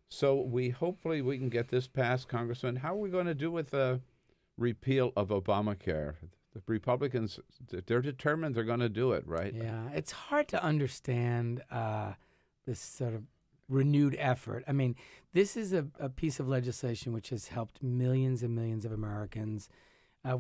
So hopefully we can get this passed, Congressman. How are we going to do with the repeal of Obamacare? The Republicans, they're determined they're going to do it, right? Yeah, it's hard to understand this sort of renewed effort. I mean, this is a piece of legislation which has helped millions and millions of Americans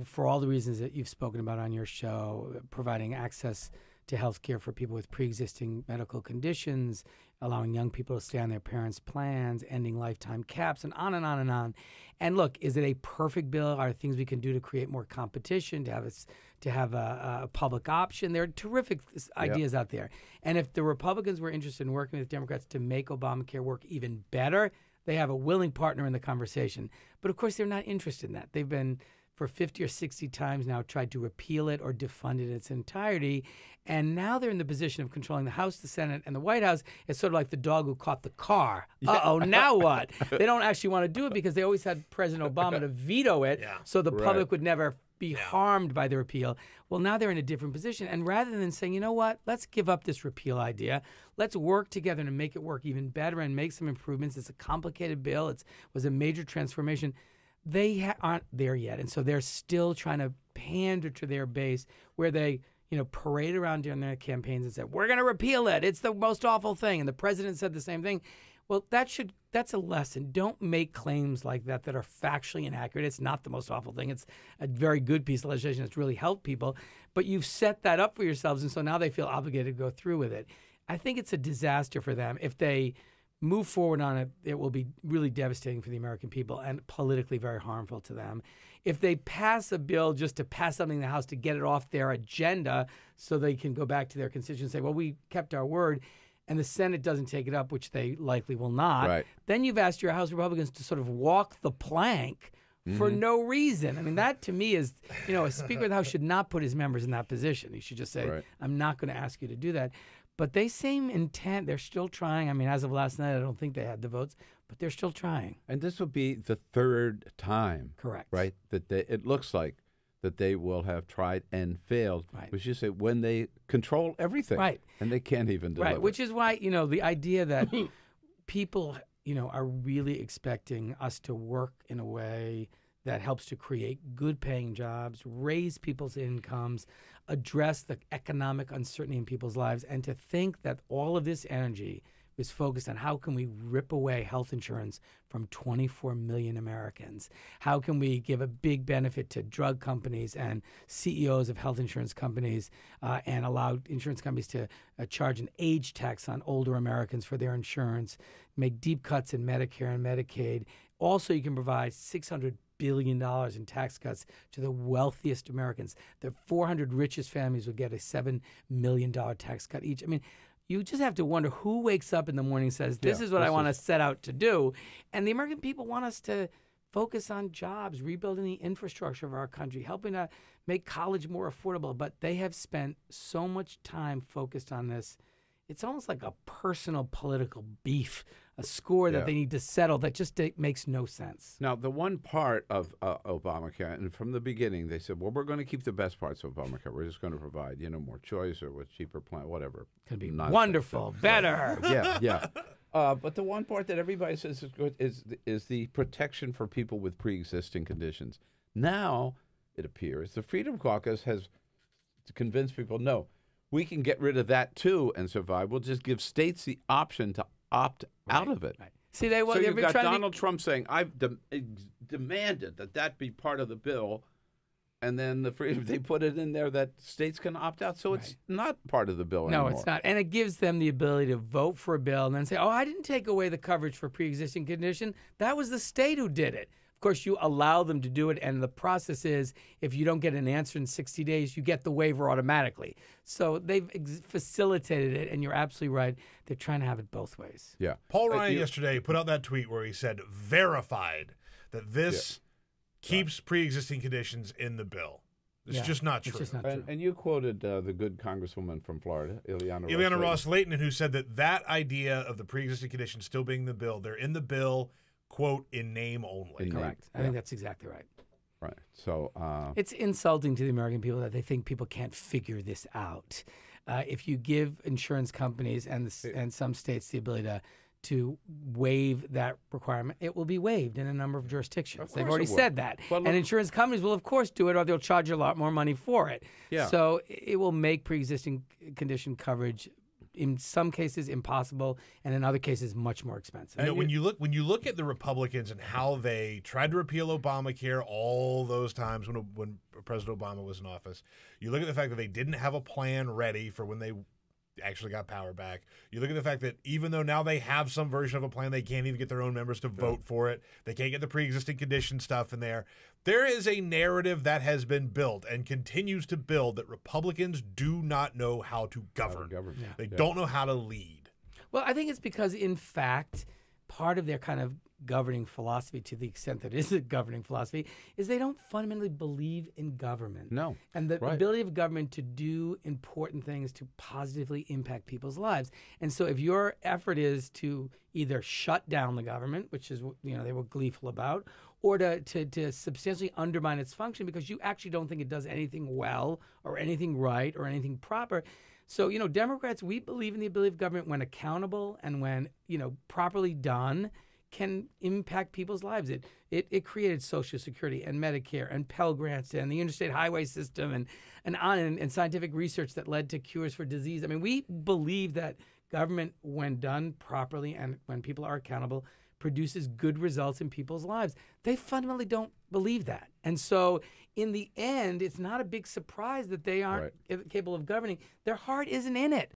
for all the reasons that you've spoken about on your show, providing access to health care for people with pre-existing medical conditions, allowing young people to stay on their parents' plans, ending lifetime caps, and on and on and on. And look, is it a perfect bill? Are there things we can do to create more competition, to have a public option? There are terrific ideas out there. And if the Republicans were interested in working with Democrats to make Obamacare work even better, they have a willing partner in the conversation. But of course, they're not interested in that. They've been, for 50 or 60 times now, tried to repeal it or defund it in its entirety. And now they're in the position of controlling the House, the Senate, and the White House. It's sort of like the dog who caught the car. Uh-oh, now what? They don't actually want to do it because they always had President Obama to veto it so the public would never be harmed by the repeal. Well, now they're in a different position. And rather than saying, you know what, let's give up this repeal idea. Let's work together to make it work even better and make some improvements. It's a complicated bill. It was a major transformation. They aren't there yet, and so they're still trying to pander to their base where they, parade around during their campaigns and say, we're going to repeal it. It's the most awful thing. And the president said the same thing. Well, that's a lesson. Don't make claims like that are factually inaccurate. It's not the most awful thing. It's a very good piece of legislation that's really helped people. But you've set that up for yourselves, and so now they feel obligated to go through with it. I think it's a disaster for them. If they move forward on it, it will be really devastating for the American people and politically very harmful to them. If they pass a bill just to pass something in the House to get it off their agenda so they can go back to their constituents and say, well, we kept our word, and the Senate doesn't take it up, which they likely will not, then you've asked your House Republicans to sort of walk the plank for no reason. I mean, that to me is, a Speaker of the House should not put his members in that position. He should just say, I'm not going to ask you to do that. But they seem intent. They're still trying. I mean, as of last night, I don't think they had the votes, but they're still trying. And this will be the third time. Correct. Right? It looks like that they will have tried and failed. Right. Which you say when they control everything. Right. And they can't even deliver. Right. Which is why, the idea that people, are really expecting us to work in a way that helps to create good-paying jobs, raise people's incomes, address the economic uncertainty in people's lives, and to think that all of this energy is focused on how can we rip away health insurance from 24 million Americans? How can we give a big benefit to drug companies and CEOs of health insurance companies and allow insurance companies to charge an age tax on older Americans for their insurance, make deep cuts in Medicare and Medicaid. Also, you can provide $600 billion in tax cuts to the wealthiest Americans. The 400 richest families will get a $7 million tax cut each. I mean, you just have to wonder who wakes up in the morning and says, this is what I want to set out to do. And the American people want us to focus on jobs, rebuilding the infrastructure of our country, helping to make college more affordable. But they have spent so much time focused on this. It's almost like a personal political beef, a score that they need to settle that just makes no sense. Now, the one part of Obamacare, and from the beginning, they said, well, we're going to keep the best parts of Obamacare. We're just going to provide, more choice or with cheaper plan, whatever. Could be wonderful, better. Yeah. But the one part that everybody says is good is the protection for people with pre-existing conditions. Now, it appears, the Freedom Caucus has convinced people, no, we can get rid of that too and survive. We'll just give states the option to opt out of it. Right. See, so you've got Donald Trump saying, I've demanded that be part of the bill, and then they put it in there that states can opt out. So it's not part of the bill anymore. No, it's not. And it gives them the ability to vote for a bill and then say, oh, I didn't take away the coverage for pre-existing condition. That was the state who did it. Of course, you allow them to do it, and the process is if you don't get an answer in 60 days, you get the waiver automatically. So they've facilitated it, and you're absolutely right. They're trying to have it both ways. Yeah. Paul Ryan yesterday put out that tweet where he said, verified, that this keeps pre-existing conditions in the bill. It's just not true. It's just not true. And you quoted the good congresswoman from Florida, Ileana Ros-Lehtinen, who said that idea of the pre-existing conditions still being in the bill, they're in the bill, quote, in name only. Correct. I think that's exactly right. Right. So it's insulting to the American people that they think people can't figure this out. If you give insurance companies and some states the ability to waive that requirement, it will be waived in a number of jurisdictions. Of They've course already it will. said that. Well, And look- insurance companies will, of course, do it, or they'll charge you a lot more money for it. Yeah. So it will make pre-existing condition coverage, in some cases, impossible, and in other cases, much more expensive. You know, when you look at the Republicans and how they tried to repeal Obamacare all those times when President Obama was in office, you look at the fact that they didn't have a plan ready for when they actually got power back. You look at the fact that even though now they have some version of a plan, they can't even get their own members to vote for it. They can't get the pre-existing condition stuff in there. There is a narrative that has been built and continues to build that Republicans do not know how to govern. They don't know how to lead. Well, I think it's because, in fact, part of their kind of governing philosophy, to the extent that it is a governing philosophy, is they don't fundamentally believe in government. No. And the Right. ability of government to do important things to positively impact people's lives. And so if your effort is to either shut down the government, which is, they were gleeful about, or to substantially undermine its function because you actually don't think it does anything well or anything right or anything proper. So, Democrats, we believe in the ability of government, when accountable and when, properly done, can impact people's lives. It created Social Security and Medicare and Pell Grants and the interstate highway system and scientific research that led to cures for disease. I mean, we believe that government, when done properly and when people are accountable, produces good results in people's lives. They fundamentally don't believe that. And so in the end, it's not a big surprise that they aren't capable of governing. Their heart isn't in it.